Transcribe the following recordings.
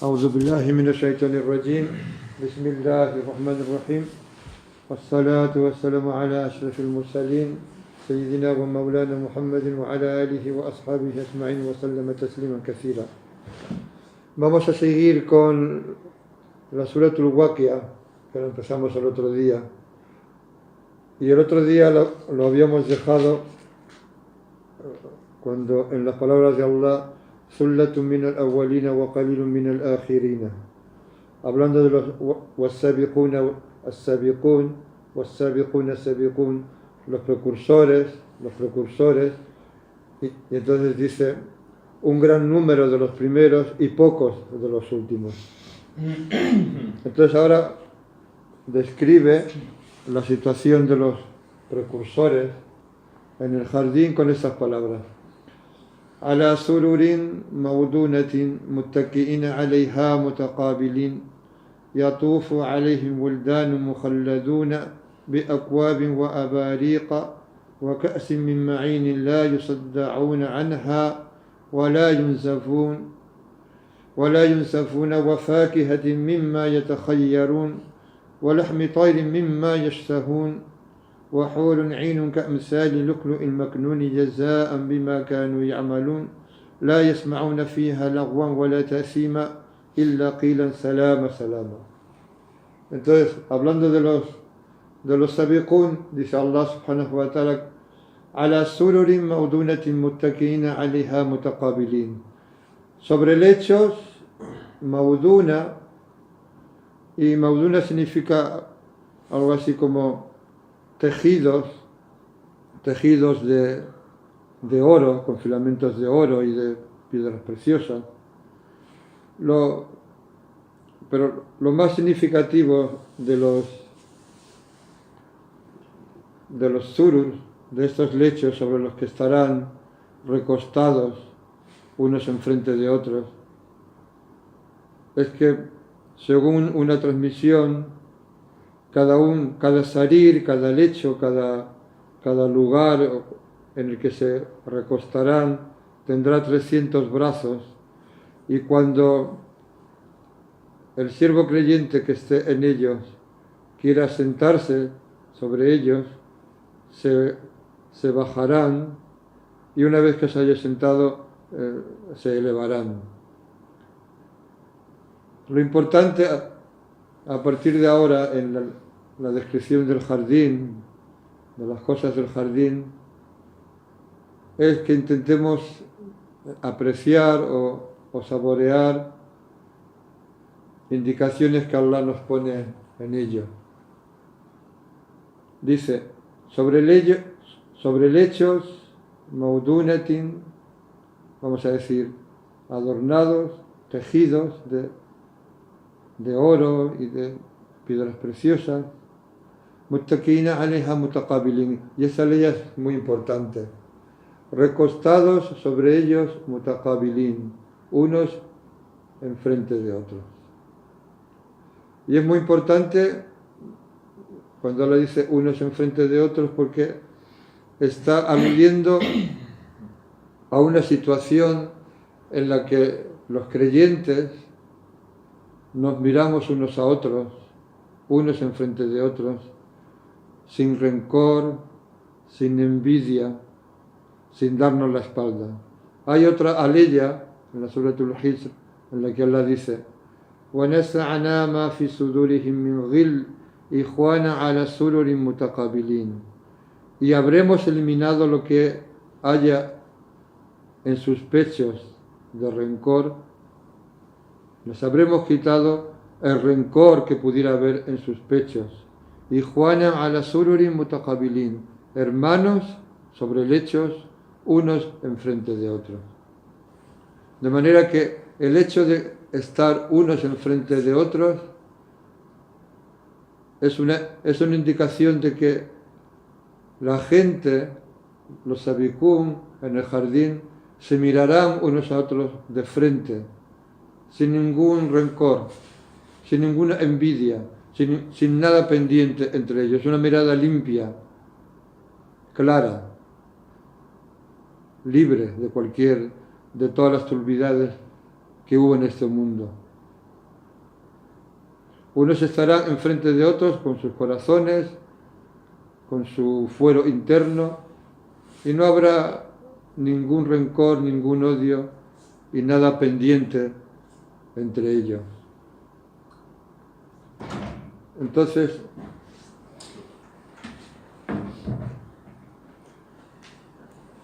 أعوذ بالله من الشيطان الرجيم بسم الله الرحمن الرحيم والصلاة والسلام على أشرف المرسلين سيدنا ومولانا محمد وعلى آله وأصحابه أجمعين وسلم تسليما كثيرا. Vamos a seguir con la Suratul Waqi'a, que la empezamos el otro día. Y el otro día lo habíamos dejado cuando en las palabras de Allah, Sullatun min al-awwalina wa qalilun min al-akhirina, hablando de los was-sabiquna as-sabiqun, was-sabiquna as-sabiqun, los precursores, y entonces dice un gran número de los primeros y pocos de los últimos. Entonces ahora describe la situación de los precursores en el jardín con estas palabras: على سرر موضونة متكئين عليها متقابلين يطوف عليهم ولدان مخلدون بأكواب وأباريق وكأس من معين لا يصدعون عنها ولا ينزفون وفاكهة مما يتخيرون ولحم طير مما يشتهون وحور عين كأمثال لؤلؤ المكنون جزاء بما كانوا يعملون لا يسمعون فيها لغوا ولا تأثيما إلا قيلا سلاما سلاما. Entonces, hablando de los sabiqun, dice Allah subhanahu wa ta'ala: على سرر موضونة متكئين عليها متقابلين, sobre lechos mauduna, y mauduna significa algo así como tejidos de oro, con filamentos de oro y de piedras preciosas. Pero lo más significativo de los surur, de estos lechos sobre los que estarán recostados unos enfrente de otros, es que, según una transmisión, cada sarir, cada lecho, cada lugar en el que se recostarán tendrá 300 brazos, y cuando el siervo creyente que esté en ellos quiera sentarse sobre ellos, se bajarán, y una vez que se haya sentado se elevarán. Lo importante a partir de ahora en la descripción del jardín, de las cosas del jardín, es que intentemos apreciar o saborear indicaciones que Allah nos pone en ello. Dice, sobre lechos maudunatin, vamos a decir, adornados, tejidos de oro y de piedras preciosas, muttaquina aleja mutaqabilin, y esa ley es muy importante, recostados sobre ellos mutaqabilin, unos enfrente de otros. Y es muy importante cuando le dice unos enfrente de otros, porque está aludiendo a una situación en la que los creyentes nos miramos unos a otros, unos enfrente de otros, sin rencor, sin envidia, sin darnos la espalda. Hay otra aleya en la Suratul Hijr en la que Allah dice: وَنَزَعْنَا مَا فِي صُدُورِهِم مِّن غِلٍّ إِخْوَانًا عَلَى سُرُرٍ مُتَقَابِلِينَ, y habremos eliminado lo que haya en sus pechos de rencor, les habremos quitado el rencor que pudiera haber en sus pechos. Ikhwana ala sururin mutaqabilin, hermanos sobre lechos, unos enfrente de otros. De manera que el hecho de estar unos enfrente de otros es una indicación de que la gente, los sabiqun en el jardín, se mirarán unos a otros de frente, sin ningún rencor, sin ninguna envidia, sin nada pendiente entre ellos, una mirada limpia, clara, libre de todas las turbidades que hubo en este mundo. Unos estarán enfrente de otros con sus corazones, con su fuero interno, y no habrá ningún rencor, ningún odio y nada pendiente entre ellos. Entonces,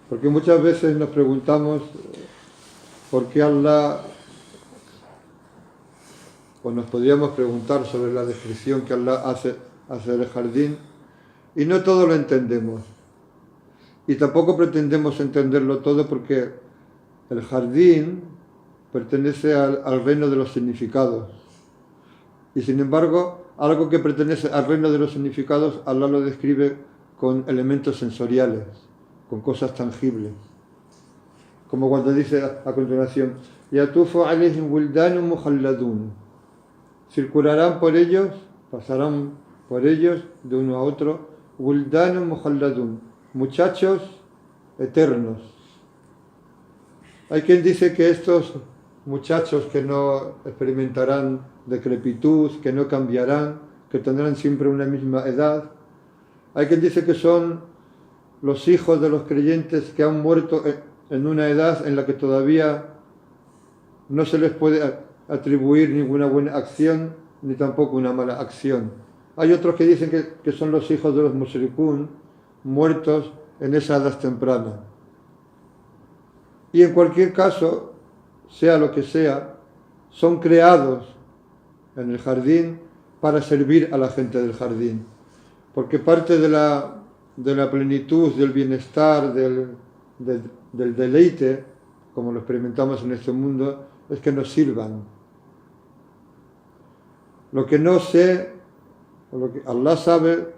porque muchas veces nos preguntamos por qué Allah, o nos podríamos preguntar sobre la descripción que Allah hace del jardín, y no todo lo entendemos. Y tampoco pretendemos entenderlo todo porque el jardín pertenece al reino de los significados. Y sin embargo, algo que pertenece al reino de los significados, Allah lo describe con elementos sensoriales, con cosas tangibles. Como cuando dice a continuación, Yatufu alayhim wildanun mukhalladun. Circularán por ellos, pasarán por ellos de uno a otro, wildanun mukhalladun, muchachos eternos. Hay quien dice que estos muchachos que no experimentarán decrepitud, que no cambiarán, que tendrán siempre una misma edad, hay quien dice que son los hijos de los creyentes que han muerto en una edad en la que todavía no se les puede atribuir ninguna buena acción ni tampoco una mala acción. Hay otros que dicen que son los hijos de los mushrikun, muertos en esa edad temprana. Y en cualquier caso, sea lo que sea, son creados en el jardín para servir a la gente del jardín. Porque parte de la plenitud, del bienestar, del deleite, como lo experimentamos en este mundo, es que nos sirvan. Lo que no sé, o lo que Allah sabe,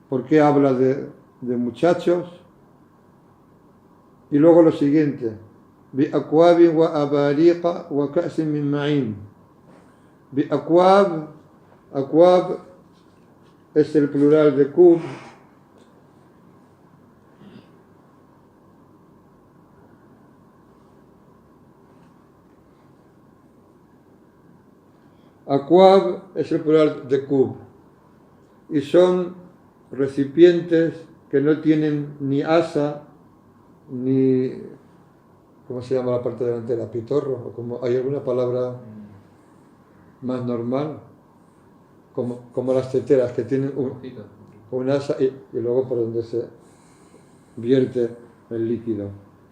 por qué habla de muchachos. Y luego lo siguiente, بِأَكْوَابٍ وَأَبَارِيقَ وَكَأْسٍ مِّن مَّعِينٍ. بِأَكْوَاب, akwab es el plural de kub. Akwab es el plural de kub. Y son recipientes que no tienen ni asa, ni, ¿cómo se llama la parte delantera? ¿Pitorro? ¿O como, hay alguna palabra más normal? Como las teteras que tienen un asa y luego por donde se vierte el líquido.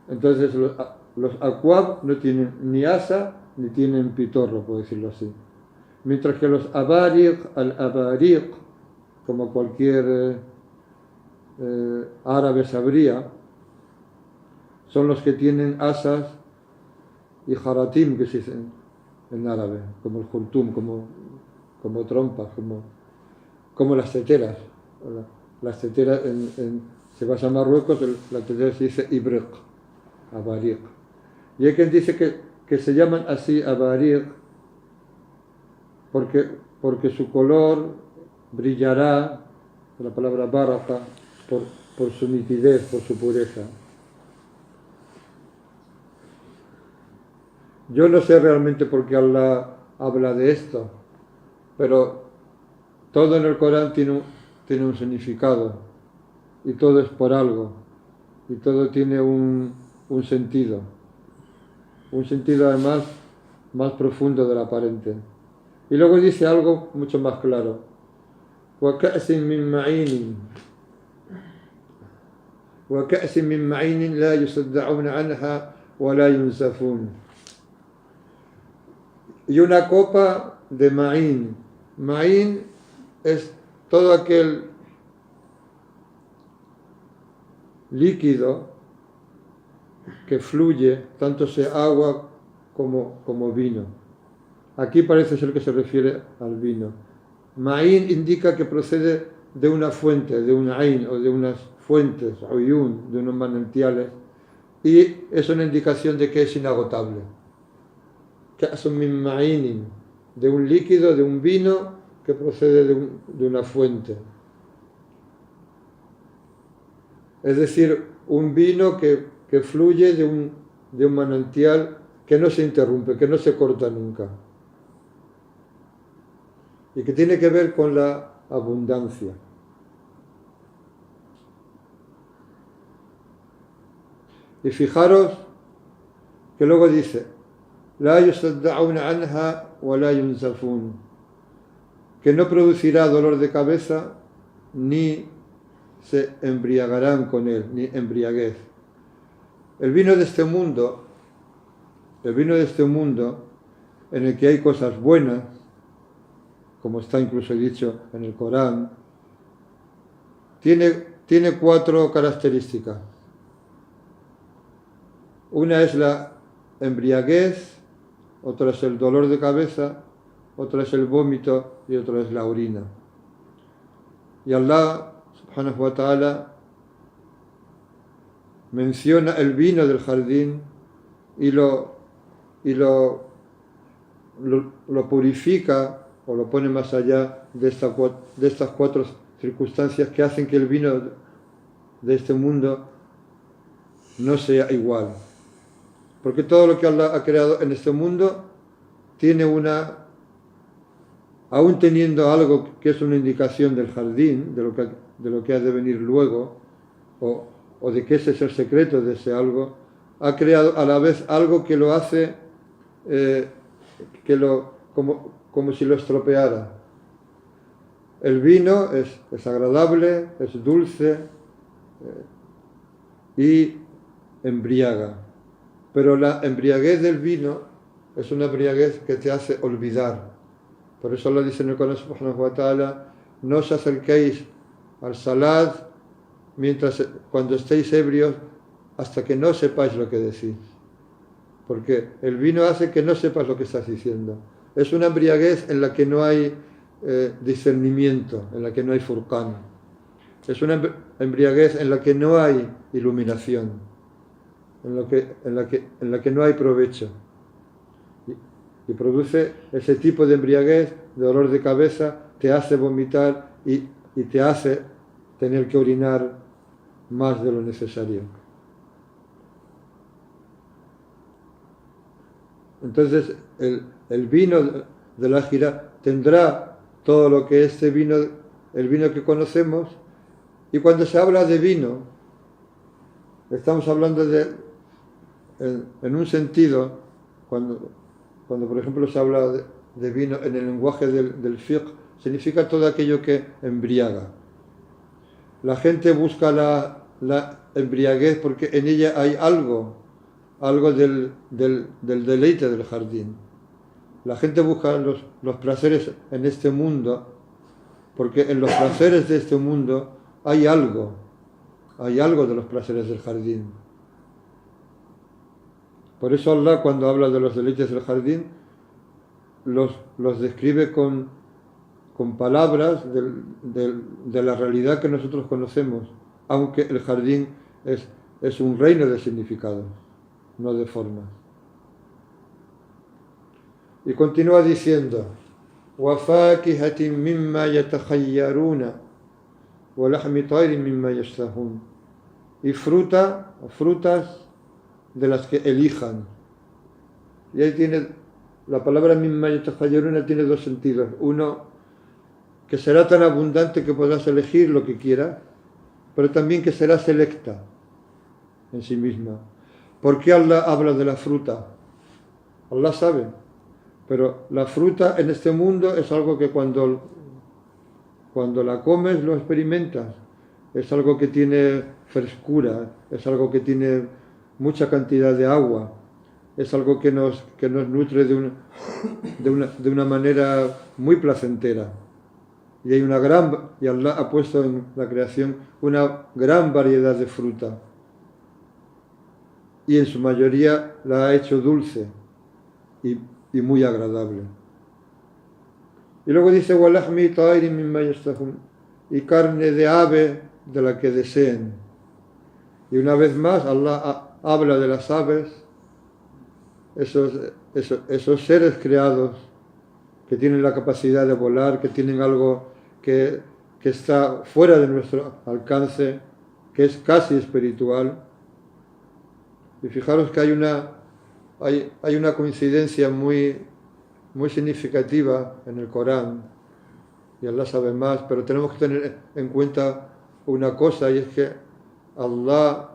Entonces los akwab no tienen ni asa ni tienen pitorro, por decirlo así. Mientras que los abariq, al-abariq, como cualquier árabe sabría, son los que tienen asas y jaratim, que se dicen en árabe, como el jultum, como trompas, como las teteras. Las teteras, se vas a Marruecos, la tetera se dice ibriq, abariq. Y hay quien dice que se llaman así abariq porque su color brillará, la palabra baraka, por su nitidez, por su pureza. Yo no sé realmente por qué Allah habla de esto, pero todo en el Corán tiene un significado, y todo es por algo, y todo tiene un sentido además más profundo del aparente. Y luego dice algo mucho más claro: وَكَأْسٍ مِّن مَّعِينٍ وَكَأْسٍ مِّن مَّعِينٍ لَا يُصَدَّعُونَ عَنْهَا وَلَا يُنزَفُونَ. Y una copa de ma'ín. Ma'ín es todo aquel líquido que fluye, tanto sea agua como vino. Aquí parece ser que se refiere al vino. Ma'ín indica que procede de una fuente, de un ain, o de unas fuentes, uyun, de unos manantiales, y es una indicación de que es inagotable. Ka'sun min ma'inin, de un líquido, de un vino que procede de una fuente. Es decir, un vino que fluye de un manantial que no se interrumpe, que no se corta nunca. y que tiene que ver con la abundancia. Y fijaros que luego dice, la yusaddauna anha wa la yunzafun, que no producirá dolor de cabeza ni se embriagarán con él, ni embriaguez. El vino de este mundo en el que hay cosas buenas, como está incluso dicho en el Corán, tiene 4 características. Una es la embriaguez, otra es el dolor de cabeza, otra es el vómito y otra es la orina. Y Allah, subhanahu wa ta'ala, menciona el vino del jardín y lo purifica o lo pone más allá de estas 4 circunstancias que hacen que el vino de este mundo no sea igual. Porque todo lo que Allah ha creado en este mundo tiene aún teniendo algo que es una indicación del jardín, de lo que ha de venir luego, o de que ese es el secreto de ese algo, ha creado a la vez algo que lo hace como si lo estropeara. El vino es agradable, es dulce y embriaga. Pero la embriaguez del vino es una embriaguez que te hace olvidar. Por eso Allah dice en el Corán subhanahu wa ta'ala, no os acerquéis al salad cuando estéis ebrios hasta que no sepáis lo que decís. Porque el vino hace que no sepas lo que estás diciendo. Es una embriaguez en la que no hay discernimiento, en la que no hay furqán. Es una embriaguez en la que no hay iluminación. En la que no hay provecho y produce ese tipo de embriaguez, de dolor de cabeza, te hace vomitar y te hace tener que orinar más de lo necesario. Entonces el vino de la Ájira tendrá todo lo que el vino que conocemos, y cuando se habla de vino estamos hablando en un sentido, cuando por ejemplo se habla de vino en el lenguaje del fiqh, significa todo aquello que embriaga. La gente busca la embriaguez porque en ella hay algo del deleite del jardín. La gente busca los placeres en este mundo porque en los placeres de este mundo hay algo de los placeres del jardín. Por eso Allah, cuando habla de los deleites del jardín, los describe con palabras de la realidad que nosotros conocemos, aunque el jardín es un reino de significados, no de formas. Y continúa diciendo, وَفَاكِهَةٍ مِمَّا يَتَخَيَّرُونَ وَلَحْمِ طَيْرٍ مِمَّا يَشْتَهُونَ, y frutas de las que elijan. Y ahí tiene la palabra mimma yatakhayaruna, tiene 2 sentidos. Uno, que será tan abundante que podrás elegir lo que quieras, pero también que será selecta en sí misma. ¿Por qué Allah habla de la fruta? Allah sabe, pero la fruta en este mundo es algo que cuando la comes lo experimentas. Es algo que tiene frescura, es algo que tiene mucha cantidad de agua, es algo que nos nutre de una manera muy placentera. Y Allah ha puesto en la creación una gran variedad de fruta. Y en su mayoría la ha hecho dulce y muy agradable. Y luego dice, وَلَحْمِ طَيْرٍ مِمَّا يَشْتَهُونَ, y carne de ave de la que deseen. Y una vez más Allah habla de las aves, esos seres creados que tienen la capacidad de volar, que tienen algo que está fuera de nuestro alcance, que es casi espiritual. Y fijaros que hay una coincidencia muy, muy significativa en el Corán, y Allah sabe más, pero tenemos que tener en cuenta una cosa, y es que Allah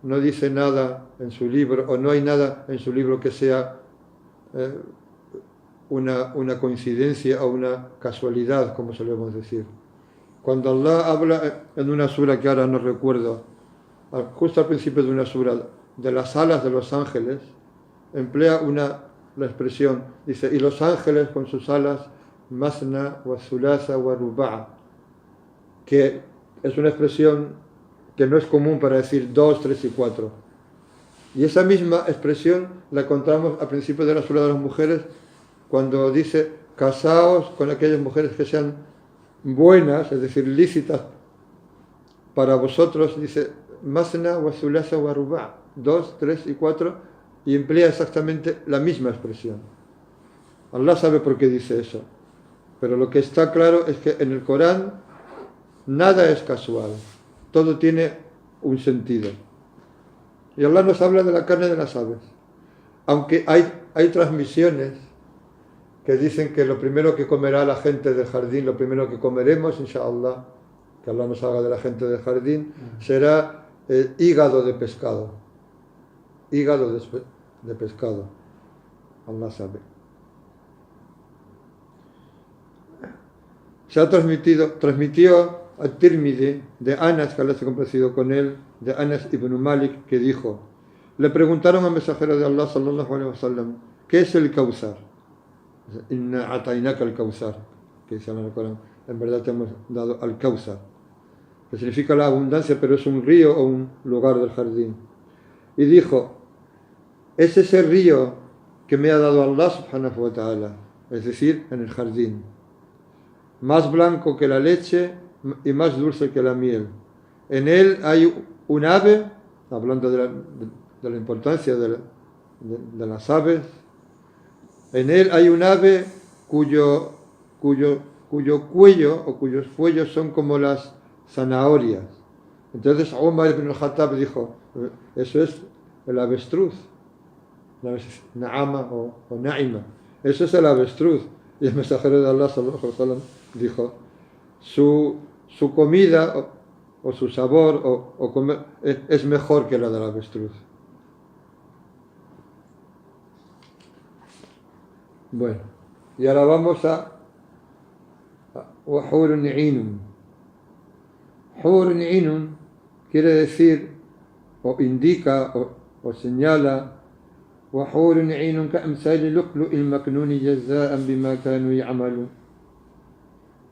no dice nada en su libro, o no hay nada en su libro que sea una coincidencia o una casualidad, como solemos decir. Cuando Allah habla en una sura que ahora no recuerdo, justo al principio de una sura, de las alas de los ángeles, emplea la expresión, dice, y los ángeles con sus alas, masna wa sulasa wa ruba'a, que es una expresión que no es común para decir 2, 3 y 4. Y esa misma expresión la encontramos al principio de la sura de las mujeres, cuando dice, casaos con aquellas mujeres que sean buenas, es decir, lícitas para vosotros, dice, masna wa sulasa wa ruba'a, 2, 3 y 4, y emplea exactamente la misma expresión. Allah sabe por qué dice eso, pero lo que está claro es que en el Corán nada es casual, todo tiene un sentido. Y Allah nos habla de la carne de las aves, aunque hay transmisiones que dicen que lo primero que comerá la gente del jardín, lo primero que comeremos, inshallah, que Allah nos haga de la gente del jardín, será el hígado de pescado. Hígado de pescado. Allah sabe. Se ha transmitió a Tirmidhi de Anas, que Allah se ha complacido con él, de Anas ibn Malik, que dijo, le preguntaron al mensajero de Allah, sallallahu alaihi wasallam, ¿qué es el Kausar? Inna atainaka al Kausar, que dice en el Corán, en verdad te hemos dado al Kausar, que significa la abundancia, pero es un río o un lugar del jardín. Y dijo, es ese río que me ha dado Allah subhanahu wa ta'ala, es decir, en el jardín, más blanco que la leche y más dulce que la miel. En él hay un ave, hablando de la importancia de las aves, en él hay un ave cuyo cuello o cuyos cuellos son como las zanahorias. Entonces Umar ibn al-Khattab dijo, eso es el avestruz, Naama o Naima, eso es el avestruz. Y el mensajero de Allah sallallahu alaihi wasallam dijo, su comida o su sabor o comer, es mejor que la del avestruz. Bueno, y ahora vamos a Hurun 'Ainun. Hurun 'Ainun quiere decir, o indica, o señala, وحور عين كأمثال اللؤلؤ المكنون جزاء بما كانوا يعملون.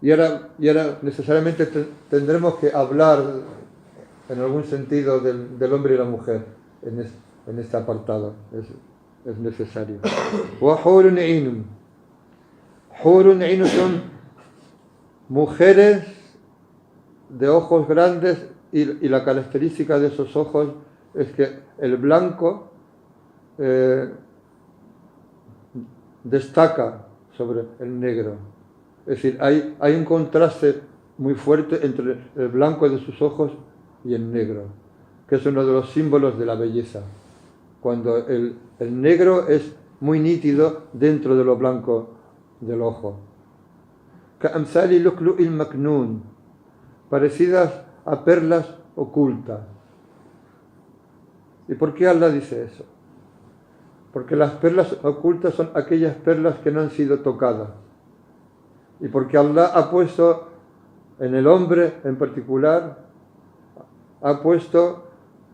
Y ahora necesariamente tendremos que hablar en algún sentido del hombre y la mujer en este apartado, es necesario. وحور عين. حور عين son mujeres de ojos grandes, y la característica de esos ojos es que el blanco destaca sobre el negro, es decir, hay un contraste muy fuerte entre el blanco de sus ojos y el negro, que es uno de los símbolos de la belleza, cuando el negro es muy nítido dentro de lo blanco del ojo. كأمثال لؤلؤ المكنون, parecidas a perlas ocultas. ¿Y por qué Allah dice eso? Porque las perlas ocultas son aquellas perlas que no han sido tocadas. Y porque Allah ha puesto en el hombre en particular, ha puesto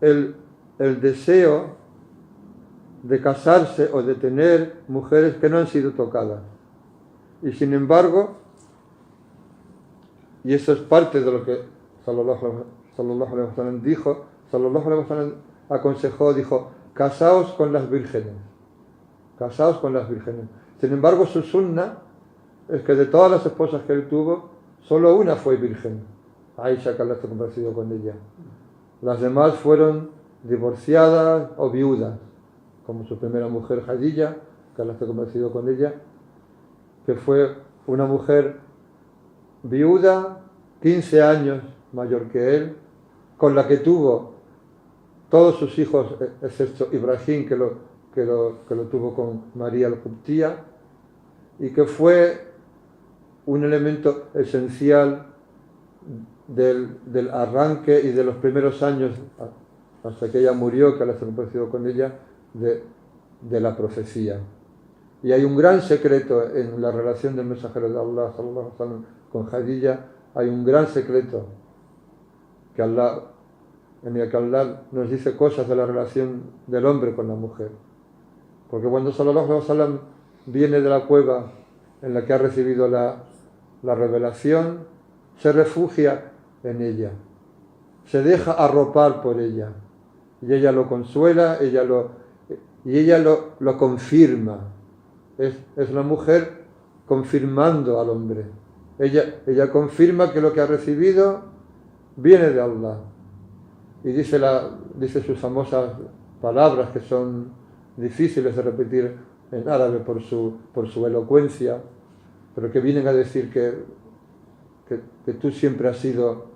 el deseo de casarse o de tener mujeres que no han sido tocadas. Y sin embargo, y eso es parte de lo que sallallahu alaihi wasallam dijo, sallallahu alaihi wasallam aconsejó, dijo, casaos con las vírgenes. Casaos con las vírgenes. Sin embargo, su sunna es que de todas las esposas que él tuvo, solo una fue virgen. Aisha, que Allah está complacido con ella. Las demás fueron divorciadas o viudas, como su primera mujer, Khadija, que Allah está complacido con ella, que fue una mujer viuda, 15 años mayor que él, con la que tuvo todos sus hijos, excepto Ibrahim, que lo tuvo con María al-Qubtiyya, y que fue un elemento esencial del arranque y de los primeros años, hasta que ella murió, que Allah se ha compartido con ella, de la profecía. Y hay un gran secreto en la relación del mensajero de Allah sallallahu alaihi wasallam con Khadija. Hay un gran secreto que en el que Allah nos dice cosas de la relación del hombre con la mujer. Porque cuando sallallahu alaihi wasallam viene de la cueva en la que ha recibido la revelación, se refugia en ella, se deja arropar por ella, y ella lo consuela, ella lo confirma. Es la mujer confirmando al hombre. Ella confirma que lo que ha recibido viene de Allah. Y dice sus famosas palabras, que son difíciles de repetir en árabe por su elocuencia, pero que vienen a decir que tú siempre has sido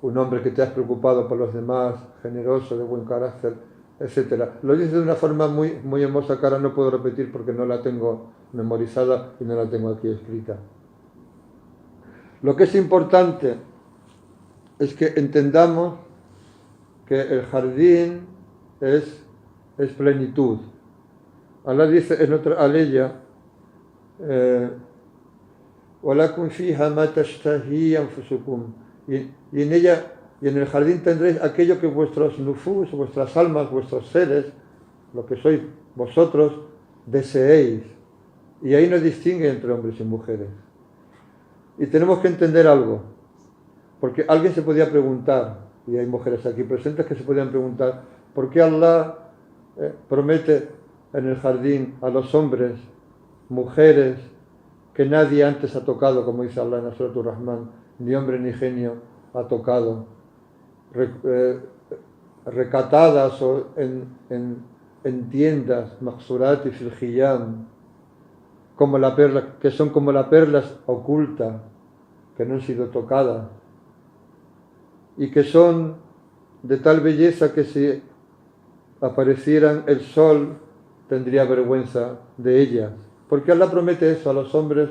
un hombre que te has preocupado por los demás, generoso, de buen carácter, etc. Lo dice de una forma muy, muy hermosa que ahora no puedo repetir porque no la tengo memorizada y no la tengo aquí escrita. Lo que es importante es que entendamos que el jardín es plenitud. Allah dice en otra aleya, وَلَكُمْ فِيهَا مَا تَشْتَهِي أَنفُسُكُمْ, y en ella y en el jardín tendréis aquello que vuestros nufus, vuestras almas, vuestros seres, lo que sois vosotros, deseéis. Y ahí no distingue entre hombres y mujeres. Y tenemos que entender algo, porque alguien se podía preguntar, y hay mujeres aquí presentes que se podían preguntar, ¿por qué Allah promete en el jardín a los hombres, mujeres, que nadie antes ha tocado, como dice Allah en Surat Ar-Rahman, ni hombre ni genio ha tocado, recatadas o en tiendas, maqsurat y fil hiyam, como la perla, que son como la perla oculta, que no han sido tocadas, y que son de tal belleza que si aparecieran el sol tendría vergüenza de ellas. Porque Allah promete eso a los hombres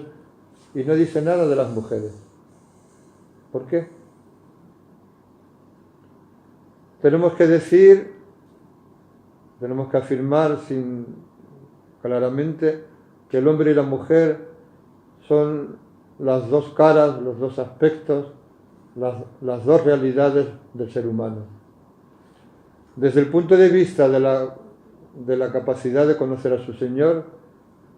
y no dice nada de las mujeres. ¿Por qué? Tenemos que decir, tenemos que afirmar claramente que el hombre y la mujer son las dos caras, los dos aspectos, las dos realidades del ser humano. Desde el punto de vista de la capacidad de conocer a su Señor,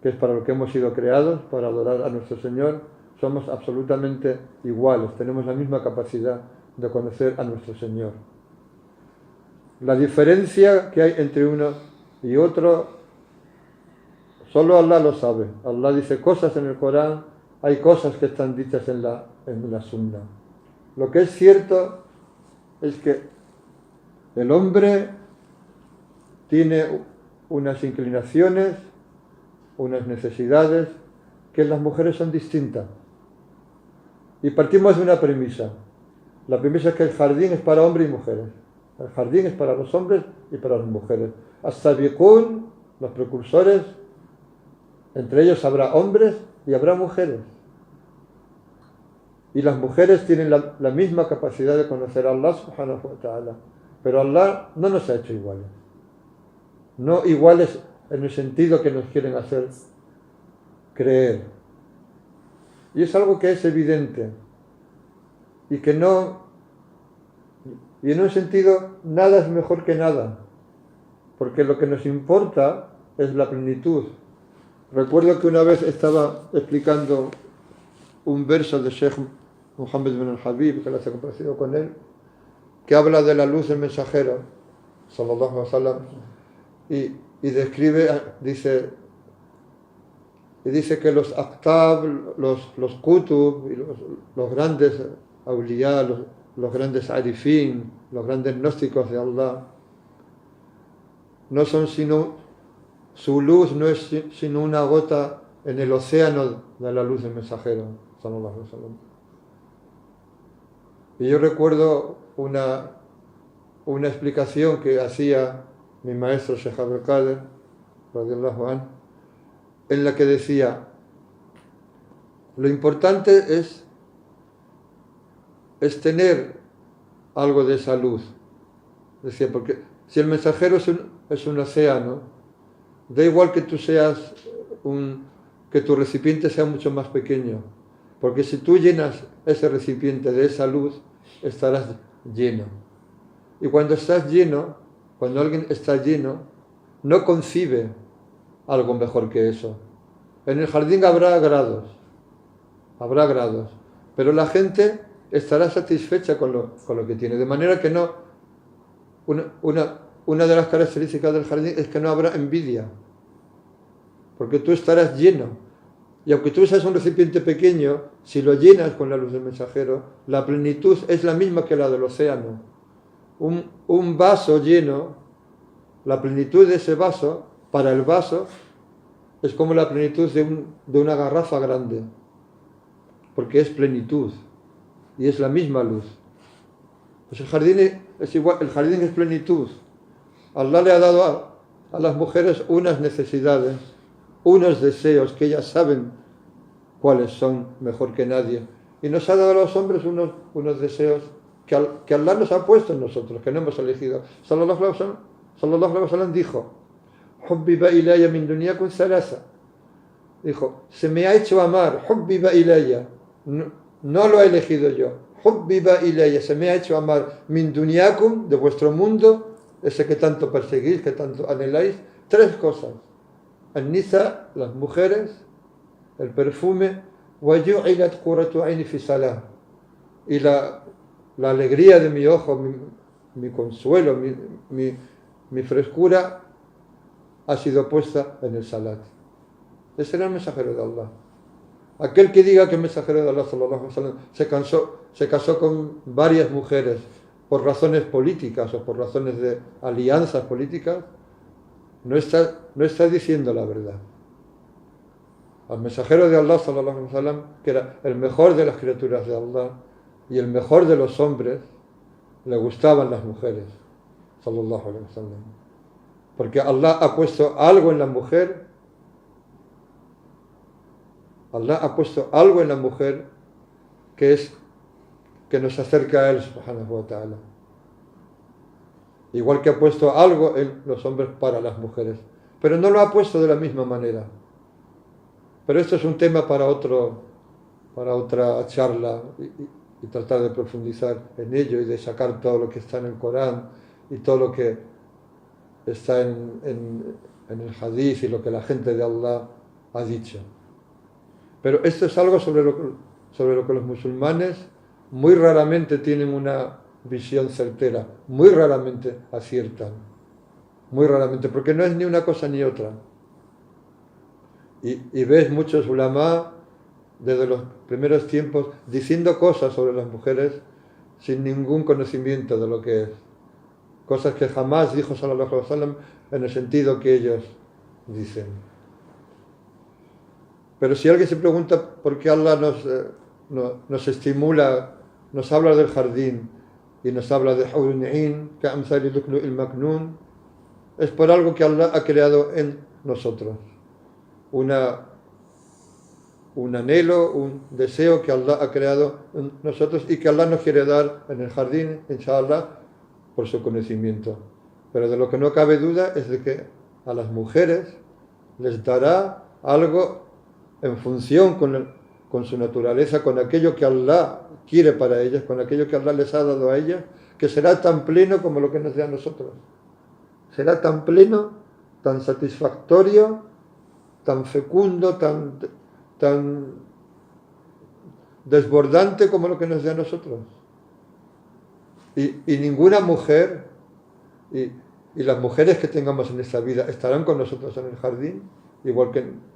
que es para lo que hemos sido creados, para adorar a nuestro Señor, somos absolutamente iguales, tenemos la misma capacidad de conocer a nuestro Señor. La diferencia que hay entre uno y otro, solo Allah lo sabe. Allah dice cosas en el Corán, hay cosas que están dichas en la Sunna. Lo que es cierto es que el hombre tiene unas inclinaciones, unas necesidades, que las mujeres son distintas. Y partimos de una premisa. La premisa es que el jardín es para hombres y mujeres. El jardín es para los hombres y para las mujeres. As-sabiqun, los precursores, entre ellos habrá hombres y habrá mujeres. Y las mujeres tienen la misma capacidad de conocer a Allah subhanahu wa ta'ala. Pero Allah no nos ha hecho iguales. No iguales en el sentido que nos quieren hacer creer. Y es algo que es evidente. Y que no... Y en un sentido, nada es mejor que nada. Porque lo que nos importa es la plenitud. Recuerdo que una vez estaba explicando un verso de Sheikh Muhammad bin al-Habib, que la se ha compartido con él, que habla de la luz del mensajero, sallallahu alaihi wasallam, y describe, dice que los aqtab, los kutub, y los grandes awliya, los grandes arifin, los grandes gnósticos de Allah, no son sino, su luz no es sino una gota en el océano de la luz del mensajero, sallallahu alaihi wasallam. Y yo recuerdo una explicación que hacía mi maestro Sheikh Abdul Qadir, radiyallahu anhu, en la que decía, Lo importante es tener algo de esa luz. Decía, porque si el mensajero es un océano, da igual que tú seas que tu recipiente sea mucho más pequeño, porque si tú llenas ese recipiente de esa luz, estarás lleno. Y cuando estás lleno, cuando alguien está lleno, no concibe algo mejor que eso. En el jardín habrá grados, pero la gente estará satisfecha con lo que tiene, de manera que no. Una de las características del jardín es que no habrá envidia, porque tú estarás lleno. Y aunque tú seas un recipiente pequeño, si lo llenas con la luz del mensajero, la plenitud es la misma que la del océano. Un vaso lleno, la plenitud de ese vaso, para el vaso, es como la plenitud de una garrafa grande, porque es plenitud y es la misma luz. Pues el jardín es igual, el jardín es plenitud. Allah le ha dado a las mujeres unas necesidades, unos deseos que ellas saben cuáles son mejor que nadie. Y nos ha dado a los hombres unos deseos que Allah nos ha puesto en nosotros, que no hemos elegido. Sallallahu alaihi wasallam dijo, Hubbiba ilayya min dunyakum thalatha. Dijo, se me ha hecho amar, Hubbiba ilayya. No lo he elegido yo. Hubbiba ilayya, se me ha hecho amar min dunyakum, de vuestro mundo, ese que tanto perseguís, que tanto anheláis, 3 cosas. An-nisa, las mujeres, el perfume, wa ju'ilat qurratu 'aini fi salah. Y la alegría de mi ojo, mi consuelo, mi frescura ha sido puesta en el salat. Ese era el mensajero de Allah. Aquel que diga que el mensajero de Allah sallallahu alaihi wasallam se casó con varias mujeres por razones políticas o por razones de alianzas políticas, no está diciendo la verdad. Al mensajero de Allah sallallahu alaihi wasallam, que era el mejor de las criaturas de Allah y el mejor de los hombres, le gustaban las mujeres sallallahu alaihi wasallam, porque Allah ha puesto algo en la mujer. Allah ha puesto algo en la mujer que nos acerca a Él, subhanahu wa ta'ala. Igual que ha puesto algo en los hombres para las mujeres. Pero no lo ha puesto de la misma manera. Pero esto es un tema para otra charla y tratar de profundizar en ello y de sacar todo lo que está en el Corán y todo lo que está en el Hadith y lo que la gente de Allah ha dicho. Pero esto es algo sobre lo que los musulmanes muy raramente tienen una visión certera, muy raramente aciertan, muy raramente, porque no es ni una cosa ni otra. Y ves muchos ulama desde los primeros tiempos diciendo cosas sobre las mujeres sin ningún conocimiento de lo que es. Cosas que jamás dijo sallallahu alaihi wasallam en el sentido que ellos dicen. Pero si alguien se pregunta por qué Allah nos estimula, nos habla del jardín y nos habla de Hurun 'Ain, ka'amthali lu'lu'il maknun, es por algo que Allah ha creado en nosotros. Un anhelo, un deseo que Allah ha creado en nosotros y que Allah nos quiere dar en el jardín, inshallah, por su conocimiento. Pero de lo que no cabe duda es de que a las mujeres les dará algo en función con su naturaleza, con aquello que Allah quiere para ellas, con aquello que Allah les ha dado a ellas, que será tan pleno como lo que nos dé a nosotros. Será tan pleno, tan satisfactorio, tan fecundo, tan desbordante como lo que nos dé a nosotros. Y ninguna mujer, y las mujeres que tengamos en esta vida estarán con nosotros en el jardín, igual que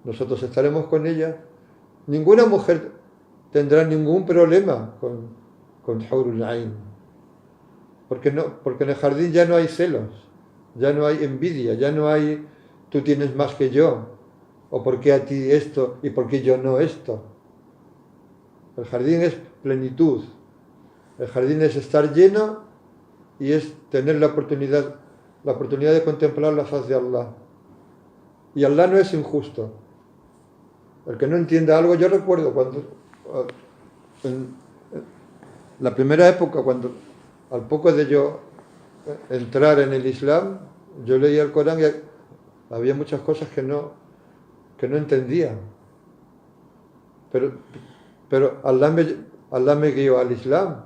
nosotros estaremos con ella. Ninguna mujer tendrá ningún problema con Hurul 'Ain, porque en el jardín ya no hay celos, ya no hay envidia, ya no hay tú tienes más que yo, o por qué a ti esto y por qué yo no esto. El jardín es plenitud, el jardín es estar lleno y es tener la oportunidad de contemplar la faz de Allah. Y Allah no es injusto. El que no entienda algo, yo recuerdo cuando, en la primera época, cuando al poco de yo entrar en el Islam, yo leía el Corán y había muchas cosas que no entendía. Pero, pero Allah me guió al Islam,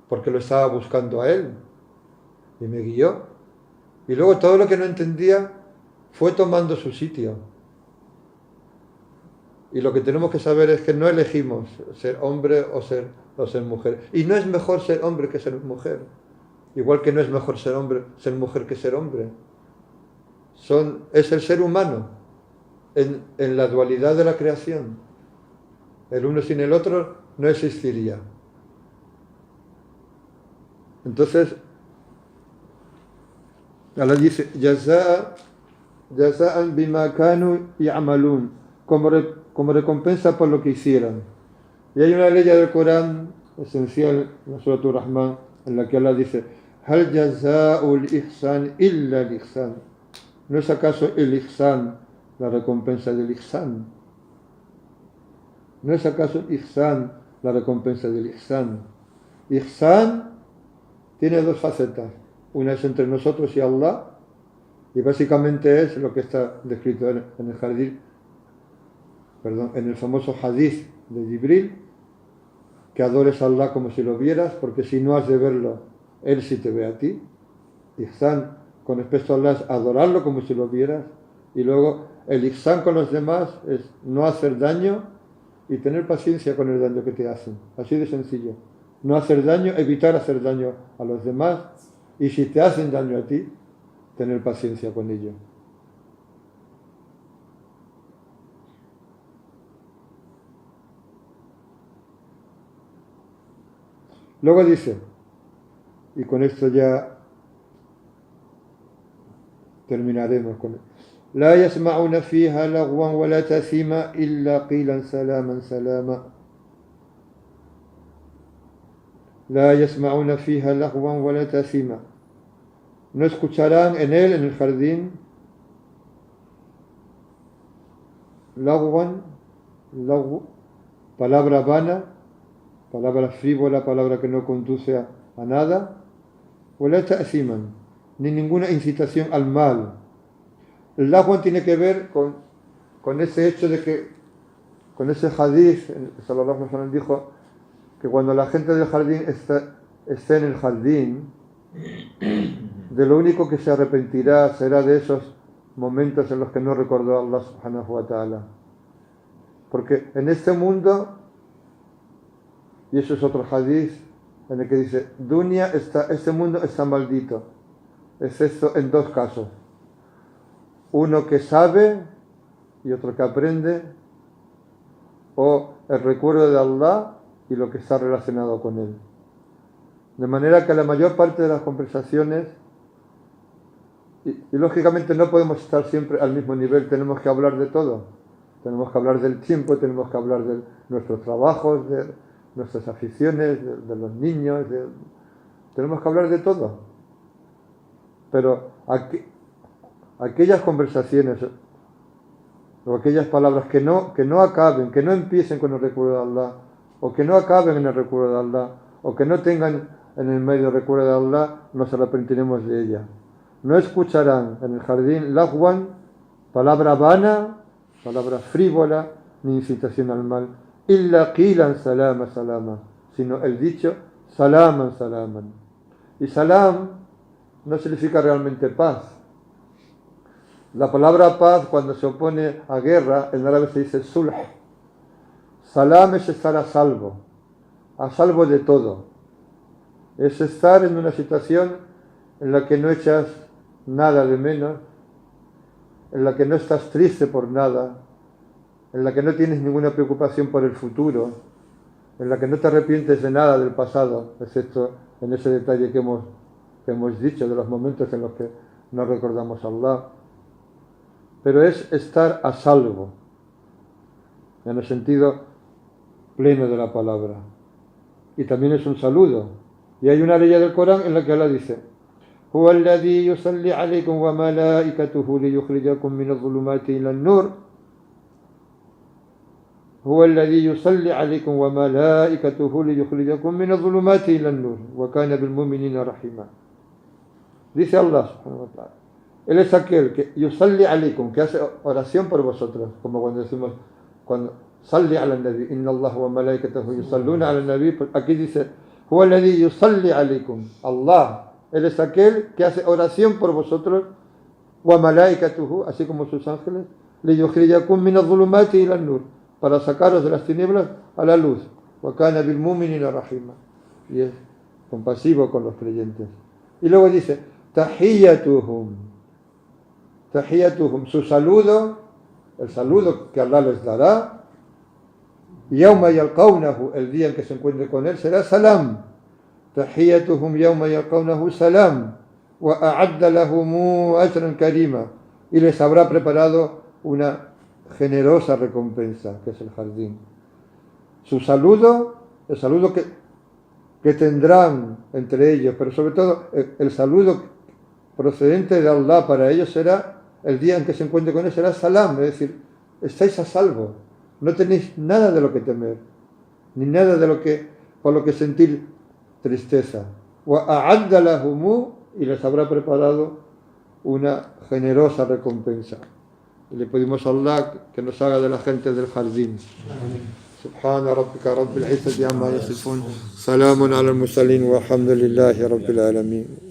porque lo estaba buscando a Él, y me guió. Y luego todo lo que no entendía fue tomando su sitio. Y lo que tenemos que saber es que no elegimos ser hombre o ser mujer. Y no es mejor ser hombre que ser mujer. Igual que no es mejor ser hombre, ser mujer que ser hombre. Es el ser humano en la dualidad de la creación. El uno sin el otro no existiría. Entonces, Allah dice, Jaza'an bima kanu ya'malun, como recompensa por lo que hicieron. Y hay una ley del Corán esencial, en Surat Ar-Rahman, en la que Allah dice, Hal jaza'ul ihsan illa el ihsan. ¿No es acaso el ihsan la recompensa del ihsan? ¿No es acaso el ihsan la recompensa del ihsan? Ihsan tiene dos facetas. Una es entre nosotros y Allah, y básicamente es lo que está descrito en el jardín, en el famoso hadith de Jibril, que adores a Allah como si lo vieras, porque si no has de verlo, Él sí te ve a ti. Ihsan con respecto a Allah es adorarlo como si lo vieras, y luego el ihsan con los demás es no hacer daño y tener paciencia con el daño que te hacen. Así de sencillo. No hacer daño, evitar hacer daño a los demás, y si te hacen daño a ti, tener paciencia con ello. Luego dice, y con esto ya terminaremos con él. La yasma'una fiha lagwan wa la tathima illa qilan salaman salama. La yasma'una fiha lagwan wa la tathima. No escucharán en él, en el jardín, lagwan, palabra vana, palabra frívola, palabra que no conduce a nada, wa la ta'thiman, ni ninguna incitación al mal. El lagwan tiene que ver con ese hecho de que, con ese hadith, sallallahu alaihi wasallam dijo que cuando la gente del jardín esté en el jardín, de lo único que se arrepentirá será de esos momentos en los que no recordó a Allah subhanahu wa ta'ala. Porque en este mundo, y eso es otro hadith en el que dice, este mundo está maldito, excepto en dos casos. Uno que sabe y otro que aprende, o el recuerdo de Allah y lo que está relacionado con él. De manera que la mayor parte de las conversaciones, y lógicamente no podemos estar siempre al mismo nivel, tenemos que hablar de todo. Tenemos que hablar del tiempo, tenemos que hablar de nuestros trabajos, de nuestras aficiones, de los niños, tenemos que hablar de todo. Pero aquellas conversaciones o aquellas palabras que no acaben, que no empiecen con el recuerdo de Allah, o que no acaben en el recuerdo de Allah, o que no tengan en el medio el recuerdo de Allah, nos arrepentiremos de ella. No escucharán en el jardín lagwan, palabra vana, palabra frívola, ni incitación al mal, illa qilan salama salama, sino el dicho salaman salaman. Y salam no significa realmente paz. La palabra paz, cuando se opone a guerra, en árabe se dice sulh. Salam es estar a salvo de todo. Es estar en una situación en la que no echas nada de menos, en la que no estás triste por nada, en la que no tienes ninguna preocupación por el futuro, en la que no te arrepientes de nada del pasado, excepto en ese detalle que hemos dicho, de los momentos en los que no recordamos a Allah. Pero es estar a salvo, en el sentido pleno de la palabra. Y también es un saludo. Y hay una ley del Corán en la que Allah dice, هو الذي يصلي عليكم وملائكته ليخرجكم من الظلمات إلى النور هو الذي يصلي عليكم وملائكته ليخرجكم من الظلمات إلى النور وكان بالمؤمنين رحيما. Dice Allah subhanahu wa ta'ala, Él es aquel que yusalli alaikum, que hace oración por vosotros, como cuando decimos, cuando salli ala nabi, inna Allah wa malaikatahu yusalluna ala nabi, aquí dice, huwa alladhi yusalli alaikum, Allah, Él es aquel que hace oración por vosotros, wa malaikatuhu, así como sus ángeles, li yukhrijakum min adh-dhulumati ila an-nur, para sacaros de las tinieblas a la luz, wa kana bil mu'minina rahima, y es compasivo con los creyentes. Y luego dice, tahiyyatuhum, su saludo, el saludo que Allah les dará, yawma yalqawnahu, el día en que se encuentre con él, será salam. Tahiyyatuhum yawma yalqawnahu salam, wa a'adda lahum ajran karima, y les habrá preparado una generosa recompensa, que es el jardín. Su saludo, el saludo que tendrán entre ellos, pero sobre todo el saludo procedente de Allah para ellos será, el día en que se encuentre con él será salam, es decir, estáis a salvo, no tenéis nada de lo que temer, ni nada de lo que, por lo que sentir tristeza. Wa a'adda lahum, y les habrá preparado una generosa recompensa. Y le pedimos a Allah que nos haga de la gente del jardín. سبحان ربك رب العزة عما يصفون سلام على المرسلين والحمد لله رب العالمين.